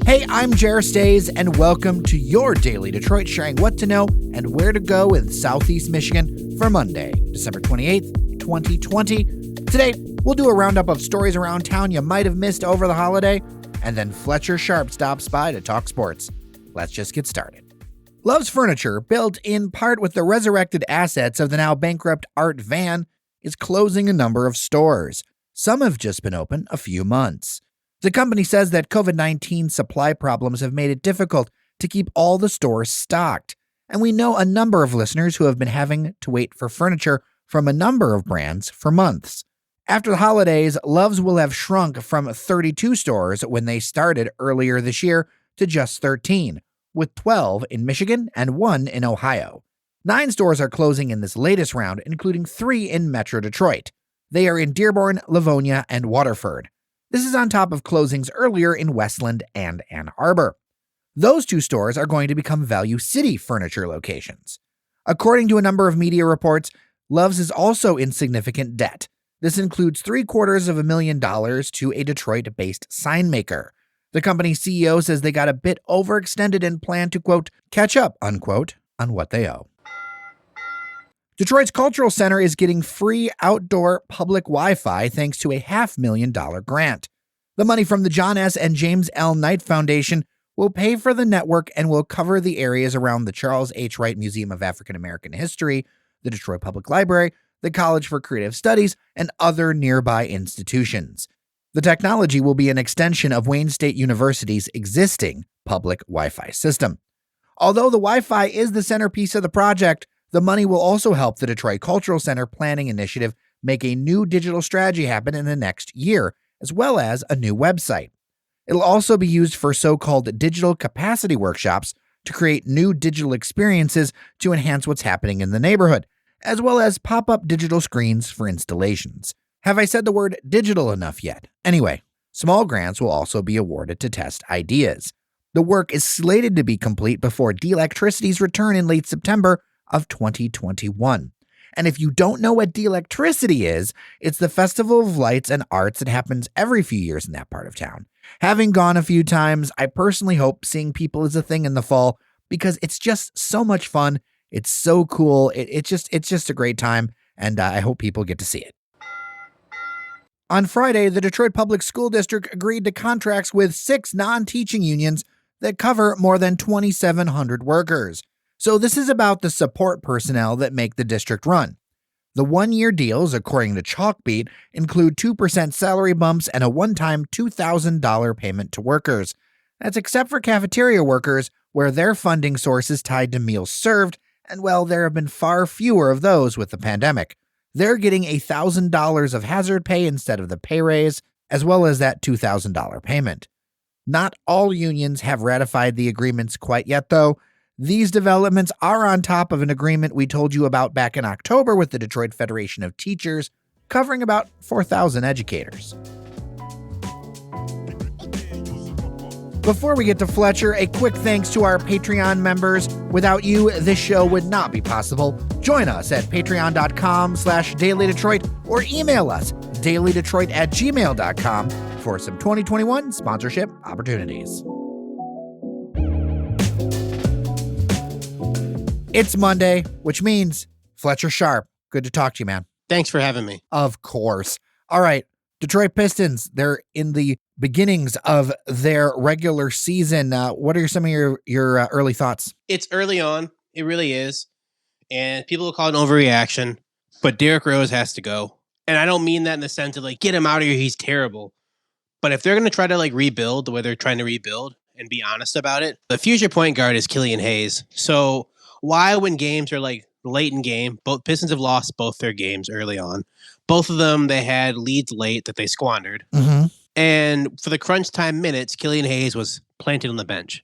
Hey, I'm Jer Stays, and welcome to your Daily Detroit, sharing what to know and where to go in Southeast Michigan for Monday, December 28th, 2020. Today, we'll do a roundup of stories around town you might have missed over the holiday, and then Fletcher Sharpe stops by to talk sports. Let's just get started. Love's Furniture, built in part with the resurrected assets of the now bankrupt Art Van, is closing a number of stores. Some have just been open a few months. The company says that COVID-19 supply problems have made it difficult to keep all the stores stocked, and we know a number of listeners who have been having to wait for furniture from a number of brands for months. After the holidays, Love's will have shrunk from 32 stores when they started earlier this year to just 13, with 12 in Michigan and 1 in Ohio. 9 stores are closing in this latest round, including 3 in Metro Detroit. They are in Dearborn, Livonia, and Waterford. This is on top of closings earlier in Westland and Ann Arbor. Those 2 stores are going to become Value City furniture locations. According to a number of media reports, Love's is also in significant debt. This includes $750,000 to a Detroit-based sign maker. The company's CEO says they got a bit overextended and plan to, quote, catch up, unquote, on what they owe. Detroit's Cultural Center is getting free outdoor public Wi-Fi thanks to a $500,000 grant. The money from the John S. and James L. Knight Foundation will pay for the network and will cover the areas around the Charles H. Wright Museum of African American History, the Detroit Public Library, the College for Creative Studies, and other nearby institutions. The technology will be an extension of Wayne State University's existing public Wi-Fi system. Although the Wi-Fi is the centerpiece of the project, the money will also help the Detroit Cultural Center Planning Initiative make a new digital strategy happen in the next year, as well as a new website. It'll also be used for so-called digital capacity workshops to create new digital experiences to enhance what's happening in the neighborhood, as well as pop-up digital screens for installations. Have I said the word digital enough yet? Anyway, small grants will also be awarded to test ideas. The work is slated to be complete before De-Electricity's return in late September of 2021. And if you don't know what De-Electricity is, it's the Festival of Lights and Arts that happens every few years in that part of town. Having gone a few times, I personally hope seeing people is a thing in the fall because it's just so much fun. It's so cool. It's just a great time, and I hope people get to see it. On Friday, the Detroit Public School District agreed to contracts with 6 non-teaching unions that cover more than 2,700 workers. So this is about the support personnel that make the district run. The one-year deals, according to Chalkbeat, include 2% salary bumps and a one-time $2,000 payment to workers. That's except for cafeteria workers, where their funding source is tied to meals served, and well, there have been far fewer of those with the pandemic. They're getting $1,000 of hazard pay instead of the pay raise, as well as that $2,000 payment. Not all unions have ratified the agreements quite yet, though. These developments are on top of an agreement we told you about back in October with the Detroit Federation of Teachers, covering about 4,000 educators. Before we get to Fletcher, a quick thanks to our Patreon members. Without you, this show would not be possible. Join us at patreon.com/dailydetroit or email us dailydetroit@gmail.com for some 2021 sponsorship opportunities. It's Monday, which means Fletcher Sharpe. Good to talk to you, man. Thanks for having me. Of course. All right. Detroit Pistons, they're in the beginnings of their regular season. What are some of your early thoughts? It's early on. It really is. And people will call it an overreaction. But Derrick Rose has to go. And I don't mean that in the sense of like, get him out of here. He's terrible. But if they're going to try to like rebuild the way they're trying to rebuild and be honest about it, the future point guard is Killian Hayes. So why, when games are like late in game, both Pistons have lost both their games early on. Both of them, they had leads late that they squandered. Mm-hmm. And for the crunch time minutes, Killian Hayes was planted on the bench.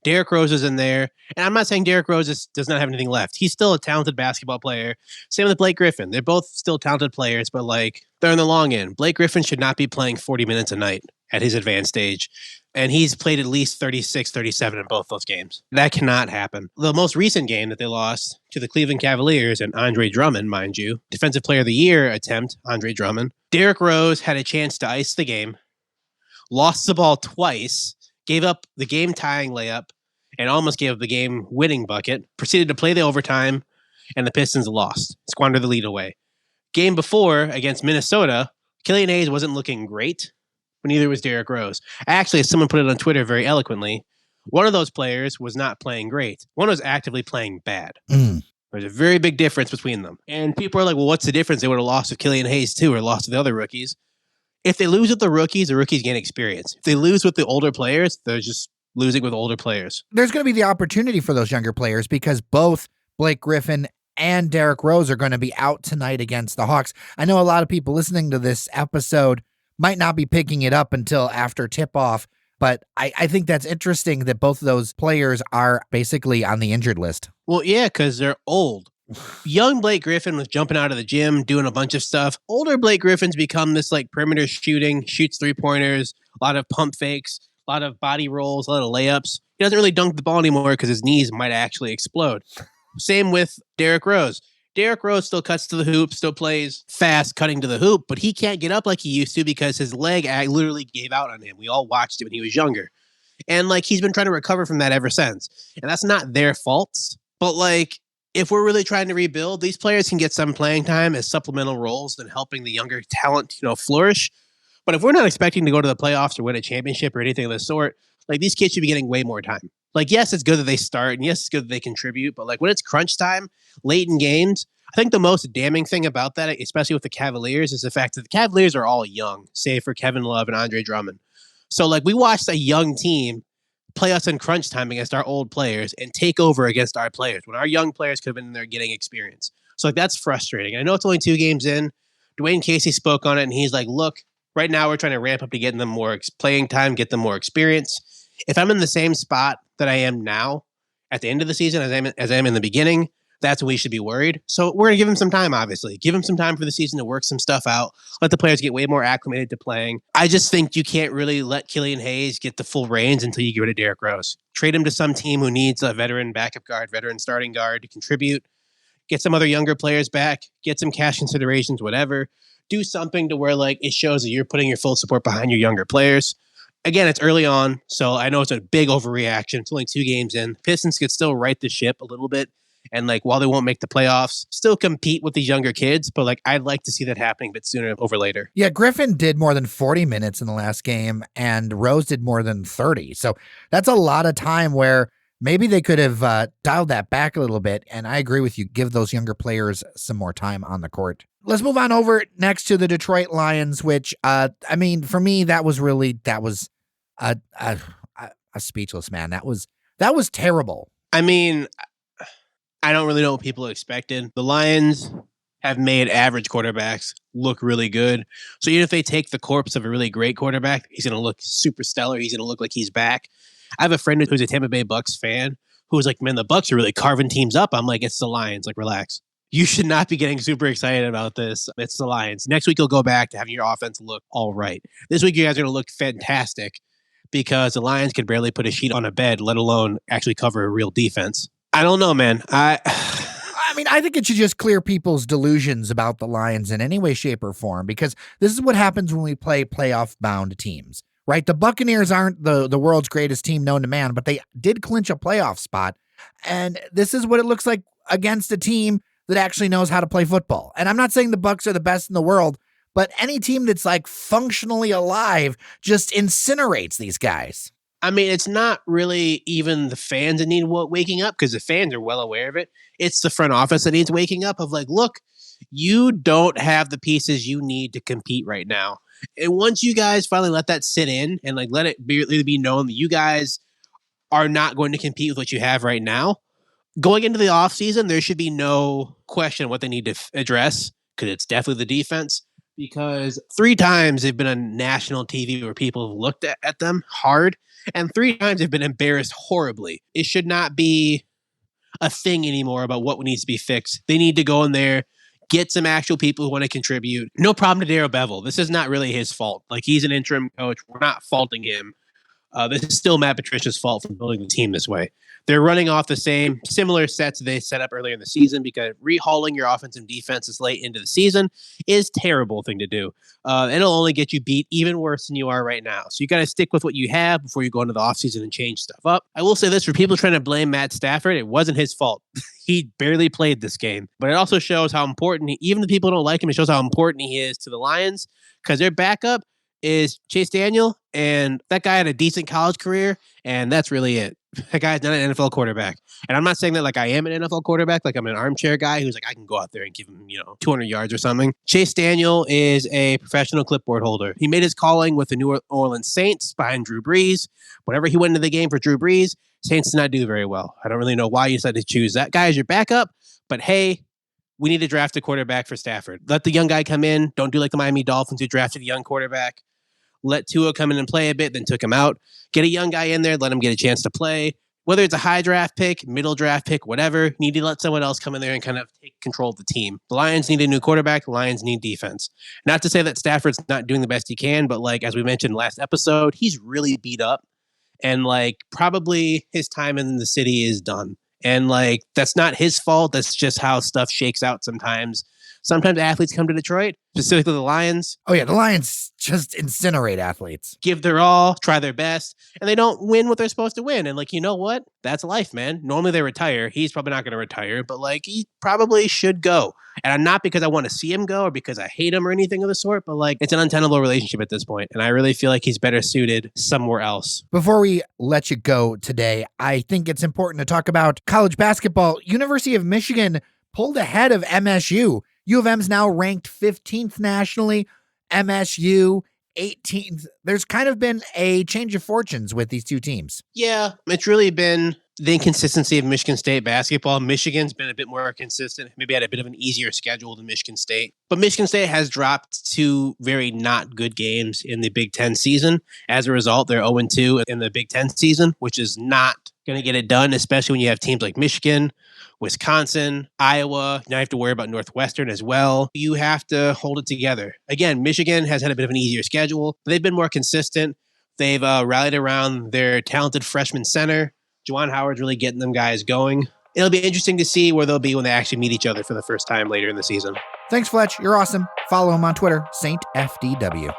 Derrick Rose is in there. And I'm not saying Derrick Rose does not have anything left. He's still a talented basketball player. Same with Blake Griffin. They're both still talented players, but like they're in the long end. Blake Griffin should not be playing 40 minutes a night at his advanced age. And he's played at least 36, 37 in both those games. That cannot happen. The most recent game that they lost to the Cleveland Cavaliers and Andre Drummond, mind you, Defensive Player of the Year attempt, Andre Drummond. Derrick Rose had a chance to ice the game, lost the ball twice, gave up the game-tying layup and almost gave up the game-winning bucket, proceeded to play the overtime, and the Pistons lost, squandered the lead away. Game before, against Minnesota, Killian Hayes wasn't looking great, but neither was Derrick Rose. Actually, as someone put it on Twitter very eloquently, one of those players was not playing great. One was actively playing bad. There's a very big difference between them. And people are like, well, what's the difference? They would have lost with Killian Hayes too, or lost to the other rookies. If they lose with the rookies gain experience. If they lose with the older players, they're just losing with older players. There's going to be the opportunity for those younger players because both Blake Griffin and Derrick Rose are going to be out tonight against the Hawks. I know a lot of people listening to this episode might not be picking it up until after tip-off, but I think that's interesting that both of those players are basically on the injured list. Well, yeah, because they're old. Young Blake Griffin was jumping out of the gym, doing a bunch of stuff. Older Blake Griffin's become this like perimeter shooting, shoots three-pointers, a lot of pump fakes, a lot of body rolls, a lot of layups. He doesn't really dunk the ball anymore because his knees might actually explode. Same with Derrick Rose. Derrick Rose still cuts to the hoop, still plays fast, cutting to the hoop, but he can't get up like he used to because his leg literally gave out on him. We all watched it when he was younger. And like he's been trying to recover from that ever since. And that's not their faults. But like if we're really trying to rebuild, these players can get some playing time as supplemental roles than helping the younger talent, flourish. But if we're not expecting to go to the playoffs or win a championship or anything of the sort, like these kids should be getting way more time. Like, yes, it's good that they start, and yes, it's good that they contribute, but like when it's crunch time, late in games, I think the most damning thing about that, especially with the Cavaliers, is the fact that the Cavaliers are all young, save for Kevin Love and Andre Drummond. So like we watched a young team play us in crunch time against our old players and take over against our players when our young players could have been in there getting experience. So like that's frustrating. I know it's only 2 games in. Dwayne Casey spoke on it, and he's like, look, right now we're trying to ramp up to getting them more playing time, get them more experience. If I'm in the same spot that I am now at the end of the season as I am in the beginning, that's when we should be worried. So we're going to give him some time, obviously. Give him some time for the season to work some stuff out. Let the players get way more acclimated to playing. I just think you can't really let Killian Hayes get the full reins until you get rid of Derrick Rose. Trade him to some team who needs a veteran backup guard, veteran starting guard to contribute. Get some other younger players back. Get some cash considerations, whatever. Do something to where like it shows that you're putting your full support behind your younger players. Again, it's early on, so I know it's a big overreaction. It's only 2 games in. Pistons could still right the ship a little bit. And like while they won't make the playoffs, still compete with these younger kids. But like I'd like to see that happening a bit sooner over later. Yeah, Griffin did more than 40 minutes in the last game, and Rose did more than 30. So that's a lot of time where maybe they could have dialed that back a little bit. And I agree with you. Give those younger players some more time on the court. Let's move on over next to the Detroit Lions, which, for me, that was a speechless, man. That was terrible. I mean, I don't really know what people expected. The Lions have made average quarterbacks look really good. So even if they take the corpse of a really great quarterback, he's going to look super stellar. He's going to look like he's back. I have a friend who's a Tampa Bay Bucks fan who was like, man, the Bucks are really carving teams up. I'm like, it's the Lions. Like, relax. You should not be getting super excited about this. It's the Lions. Next week, you'll go back to having your offense look all right. This week, you guys are going to look fantastic because the Lions could barely put a sheet on a bed, let alone actually cover a real defense. I don't know, man. I think it should just clear people's delusions about the Lions in any way, shape, or form, because this is what happens when we play playoff-bound teams, right? The Buccaneers aren't the world's greatest team known to man, but they did clinch a playoff spot, and this is what it looks like against a team that actually knows how to play football. And I'm not saying the Bucs are the best in the world, but any team that's like functionally alive just incinerates these guys. I mean, it's not really even the fans that need waking up because the fans are well aware of it. It's the front office that needs waking up of like, look, you don't have the pieces you need to compete right now. And once you guys finally let that sit in and like let it be known that you guys are not going to compete with what you have right now, going into the offseason, there should be no question what they need to address because it's definitely the defense. Because 3 times they've been on national TV where people have looked at them hard, and 3 times they've been embarrassed horribly. It should not be a thing anymore about what needs to be fixed. They need to go in there, get some actual people who want to contribute. No problem to Darrell Bevel. This is not really his fault. Like, he's an interim coach. We're not faulting him. This is still Matt Patricia's fault for building the team this way. They're running off the same similar sets they set up earlier in the season because rehauling your offensive defenses late into the season is a terrible thing to do. It'll only get you beat even worse than you are right now. So you got to stick with what you have before you go into the offseason and change stuff up. I will say this, for people trying to blame Matt Stafford, it wasn't his fault. He barely played this game, but it also shows how important, even the people who don't like him, it shows how important he is to the Lions because their backup is Chase Daniel, and that guy had a decent college career, and that's really it. That guy's not an NFL quarterback. And I'm not saying that like I am an NFL quarterback, like I'm an armchair guy who's like, I can go out there and give him, 200 yards or something. Chase Daniel is a professional clipboard holder. He made his calling with the New Orleans Saints behind Drew Brees. Whenever he went into the game for Drew Brees, Saints did not do very well. I don't really know why you decided to choose that guy as your backup, but hey, we need to draft a quarterback for Stafford. Let the young guy come in. Don't do like the Miami Dolphins who drafted a young quarterback. Let Tua come in and play a bit, then took him out. Get a young guy in there, let him get a chance to play. Whether it's a high draft pick, middle draft pick, whatever, you need to let someone else come in there and kind of take control of the team. The Lions need a new quarterback. The Lions need defense. Not to say that Stafford's not doing the best he can, but like as we mentioned last episode, he's really beat up. And like probably his time in the city is done. And like that's not his fault. That's just how stuff shakes out sometimes. Sometimes athletes come to Detroit, specifically the Lions. Oh, yeah, the Lions just incinerate athletes. Give their all, try their best, and they don't win what they're supposed to win. And, like, you know what? That's life, man. Normally they retire. He's probably not going to retire, but, like, he probably should go. And not because I want to see him go or because I hate him or anything of the sort, but, like, it's an untenable relationship at this point. And I really feel like he's better suited somewhere else. Before we let you go today, I think it's important to talk about college basketball. University of Michigan pulled ahead of MSU. U of M's now ranked 15th nationally, MSU 18th. There's kind of been a change of fortunes with these two teams. Yeah, it's really been the inconsistency of Michigan State basketball. Michigan's been a bit more consistent, maybe had a bit of an easier schedule than Michigan State. But Michigan State has dropped two very not good games in the Big Ten season. As a result, they're 0-2 in the Big Ten season, which is not going to get it done, especially when you have teams like Michigan, Wisconsin, Iowa. Now you have to worry about Northwestern as well. You have to hold it together. Again, Michigan has had a bit of an easier schedule. They've been more consistent. They've rallied around their talented freshman center. Juwan Howard's really getting them guys going. It'll be interesting to see where they'll be when they actually meet each other for the first time later in the season. Thanks, Fletch. You're awesome. Follow him on Twitter, SaintFDW.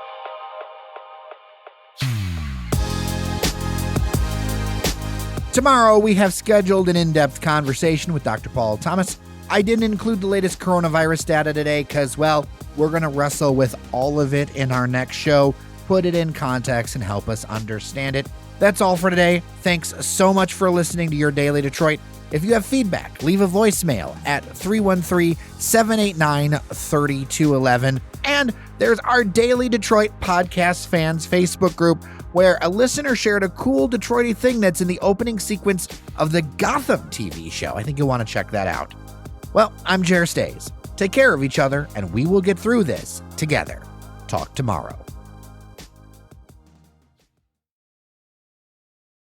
Tomorrow, we have scheduled an in-depth conversation with Dr. Paul Thomas. I didn't include the latest coronavirus data today because, well, we're going to wrestle with all of it in our next show, put it in context, and help us understand it. That's all for today. Thanks so much for listening to Your Daily Detroit. If you have feedback, leave a voicemail at 313-789-3211. And there's our Daily Detroit Podcast Fans Facebook group, where a listener shared a cool Detroity thing that's in the opening sequence of the Gotham TV show. I think you'll want to check that out. Well, I'm Jer Stays. Take care of each other, and we will get through this together. Talk tomorrow.